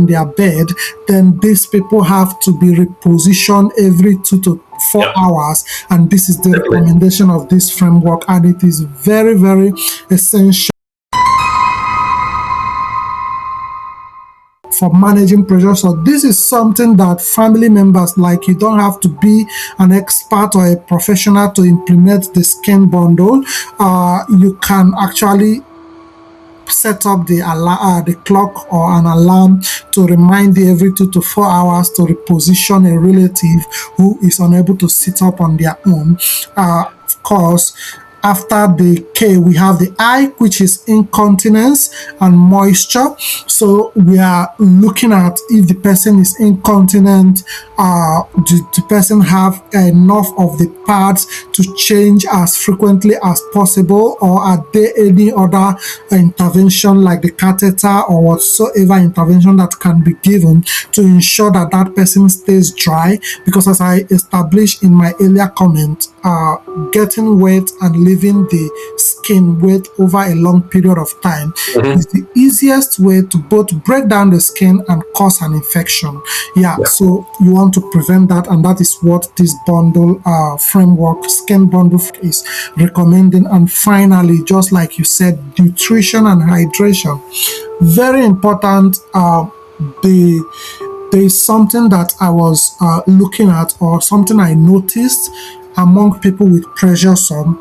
their bed, then these people have to be repositioned every 2 to 4 hours. And this is the recommendation of this framework, and it is very, very essential for managing pressure. So this is something that family members, like, you don't have to be an expert or a professional to implement the SSKIN bundle. You can actually set up the clock or an alarm to remind you every 2 to 4 hours to reposition a relative who is unable to sit up on their own. Of course, after the K, we have the I, which is incontinence and moisture. So we are looking at if the person is incontinent, does the person have enough of the pads to change as frequently as possible, or are there any other intervention like the catheter or whatsoever intervention that can be given to ensure that that person stays dry? Because as I established in my earlier comment, getting wet and leaving the skin wet over a long period of time is the easiest way to both break down the skin and cause an infection. So you want to prevent that, and that is what this bundle framework, SSKIN Bundle, is recommending. And finally, just like you said, nutrition and hydration, very important. There is something that I was looking at, or something I noticed among people with pressure sore.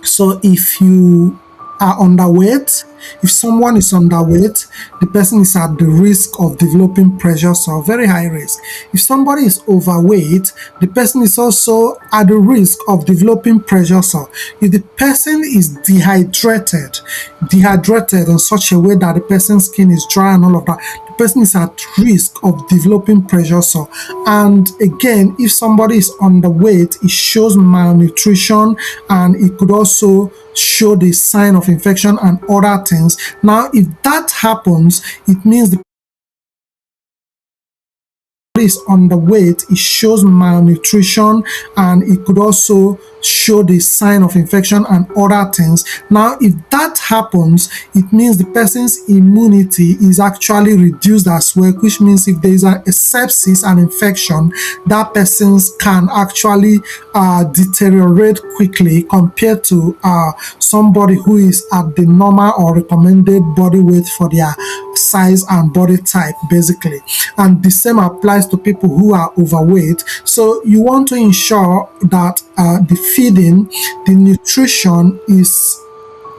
So if you are underweight, if someone is underweight, the person is at the risk of developing pressure sore, very high risk. If somebody is overweight, the person is also at the risk of developing pressure sore. If the person is dehydrated in such a way that the person's skin is dry and all of that, the person is at risk of developing pressure sore. And again, if somebody is underweight, it shows malnutrition, and it could also show the sign of infection and other things. Now, if that happens, it means the is underweight, it shows malnutrition, and it could also show the sign of infection and other things. Now, if that happens, it means the person's immunity is actually reduced as well, which means if there is a sepsis and infection, that person's can actually deteriorate quickly compared to somebody who is at the normal or recommended body weight for their size and body type, basically. And the same applies to people who are overweight. So you want to ensure that the feeding, the nutrition is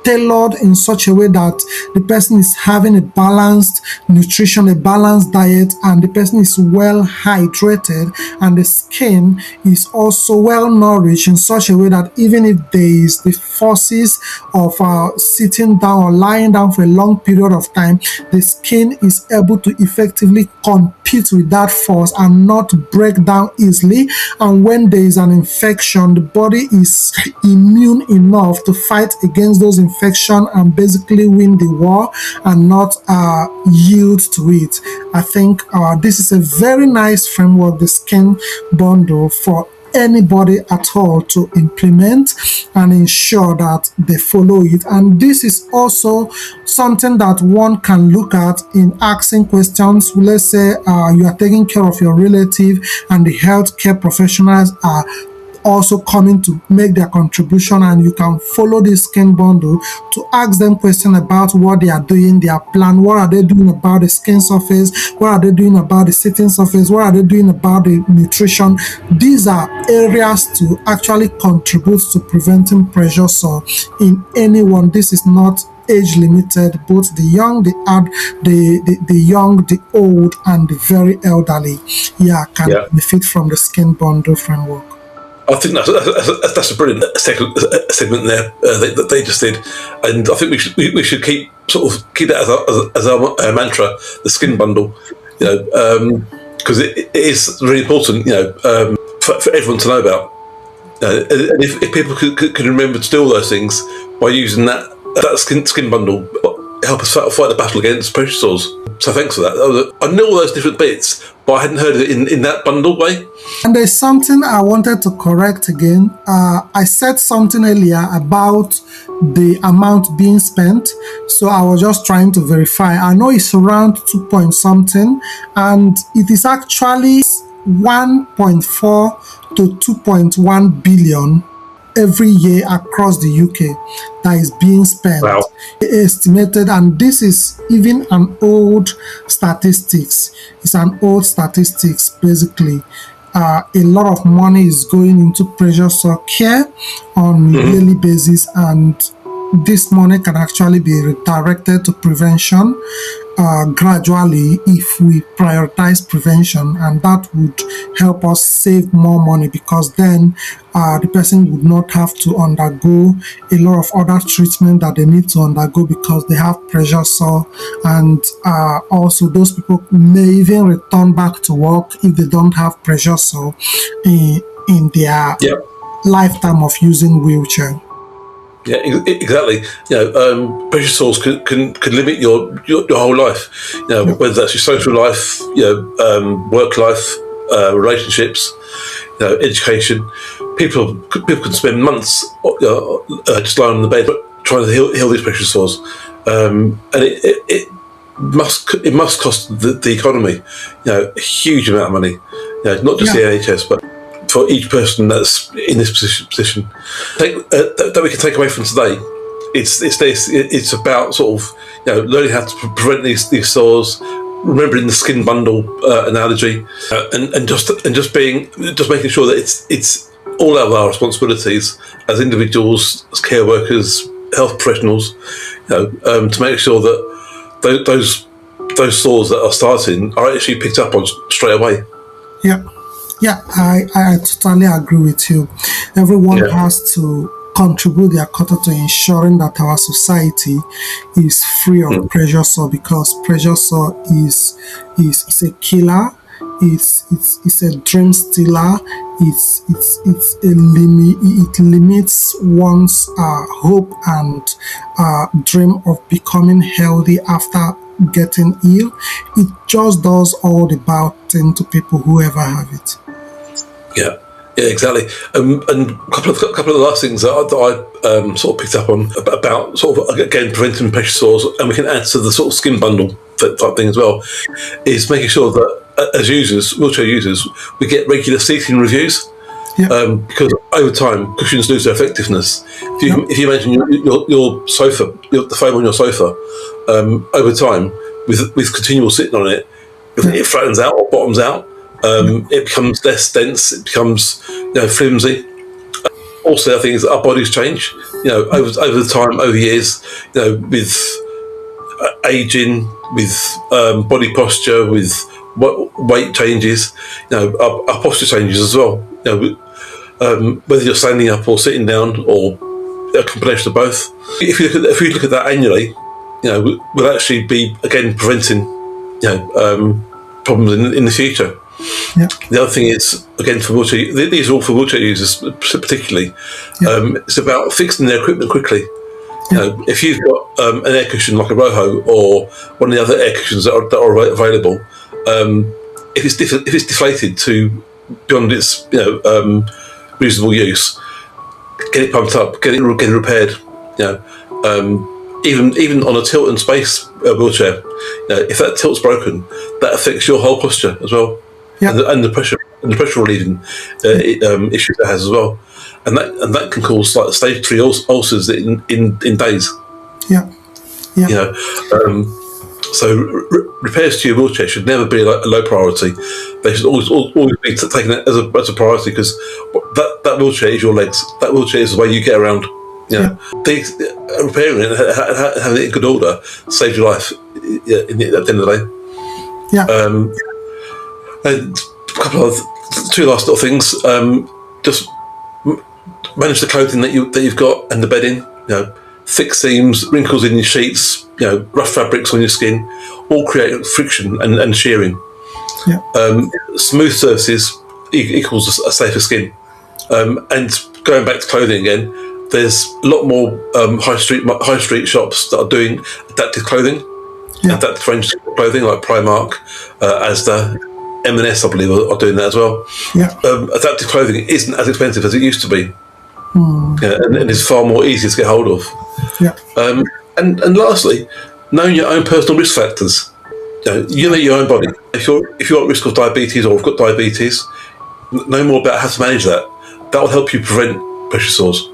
tailored in such a way that the person is having a balanced nutrition, a balanced diet, and the person is well hydrated, and the skin is also well nourished in such a way that even if there is the forces of sitting down or lying down for a long period of time, the skin is able to effectively compete with that force and not break down easily. And when there is an infection, the body is immune enough to fight against those infection and basically win the war and not yield to it. I think this is a very nice framework, the SSKIN Bundle, for anybody at all to implement and ensure that they follow it. And this is also something that one can look at in asking questions. Let's say you are taking care of your relative and the healthcare professionals are also coming to make their contribution, and you can follow this SSKIN Bundle to ask them questions about what they are doing, their plan, what are they doing about the skin surface, what are they doing about the sitting surface, what are they doing about the nutrition. These are areas to actually contribute to preventing pressure sore in anyone. This is not age limited. Both the young, the young, the old, and the very elderly can benefit from the SSKIN Bundle framework. I think that's a brilliant segment there that they just did, and I think we should keep that as our mantra, the SSKIN Bundle, because it is really important, for everyone to know about. And if people could remember to do all those things by using that SSKIN Bundle, help us fight the battle against pressure sores. So thanks for that. I knew all those different bits, but I hadn't heard of it in that bundle way. And there's something I wanted to correct again. I said something earlier about the amount being spent, so I was just trying to verify. I know it's around 2 point something, and it is actually 1.4 to 2.1 billion every year across the UK that is being spent. Wow. Estimated, and this is even an old statistics. It's an old statistics basically. A lot of money is going into pressure sore care on a yearly basis, and this money can actually be redirected to prevention gradually if we prioritize prevention, and that would help us save more money, because then the person would not have to undergo a lot of other treatment that they need to undergo because they have pressure sore, and also those people may even return back to work if they don't have pressure sore in their lifetime of using wheelchair. Yeah, exactly. Pressure sores can limit your whole life. Whether that's your social life, work life, relationships, education. People can spend months just lying on the bed trying to heal these pressure sores, and it must cost the economy, a huge amount of money. Not just the NHS, but for each person that's in this position. That we can take away from today, it's about sort of learning how to prevent these sores, remembering the skin bundle analogy, and just making sure that it's all of our responsibilities as individuals, as care workers, health professionals, to make sure that those sores that are starting are actually picked up on straight away. Yeah, I totally agree with you. Everyone has to contribute their quota to ensuring that our society is free of pressure sore, because pressure sore is a killer. It's a dream stealer. It limits one's hope and dream of becoming healthy after getting ill. It just does all the bad thing to people who ever have it. Yeah, exactly. And a couple of the last things that I sort of picked up on about sort of again preventing pressure sores, and we can add to the sort of skin bundle type thing as well, is making sure that as users, wheelchair users, we get regular seating reviews. Because over time cushions lose their effectiveness. If you imagine your sofa, the foam on your sofa, over time with continual sitting on it, it flattens out or bottoms out. It becomes less dense. It becomes flimsy. Also, I think is that our bodies change. Over the time, over the years, with aging, with body posture, with weight changes, our posture changes as well. Whether you're standing up or sitting down or a combination of both. If we look at that annually, we'll actually be again preventing problems in the future. The other thing is, again, for wheelchair, these are all for wheelchair users particularly. It's about fixing their equipment quickly. If you've got an air cushion like a Roho or one of the other air cushions that are available, if it's deflated to beyond its reasonable use, get it pumped up, get it repaired. Even on a tilt and space wheelchair, if that tilt's broken, that affects your whole posture as well. And the pressure relieving issues it has as well, and that can cause like stage 3 ulcers in days. So repairs to your wheelchair should never be a low priority. They should always be taken as a priority, because that wheelchair is your legs. That wheelchair is the way you get around. Repairing it and having it in good order saves your life at the end of the day. And a couple of two last little things. Just manage the clothing that you've got and the bedding. Thick seams, wrinkles in your sheets, rough fabrics on your skin, all create friction and shearing. Smooth surfaces equals a safer skin. And going back to clothing again, there's a lot more high street shops that are doing adaptive clothing, Yeah. adaptive range clothing like Primark, Asda, M&S, I believe, are doing that as well. Yeah. Adaptive clothing isn't as expensive as it used to be, and it's far more easy to get hold of. Yeah. And lastly, knowing your own personal risk factors. You know your own body. If you're at risk of diabetes or have got diabetes, know more about how to manage that. That will help you prevent pressure sores.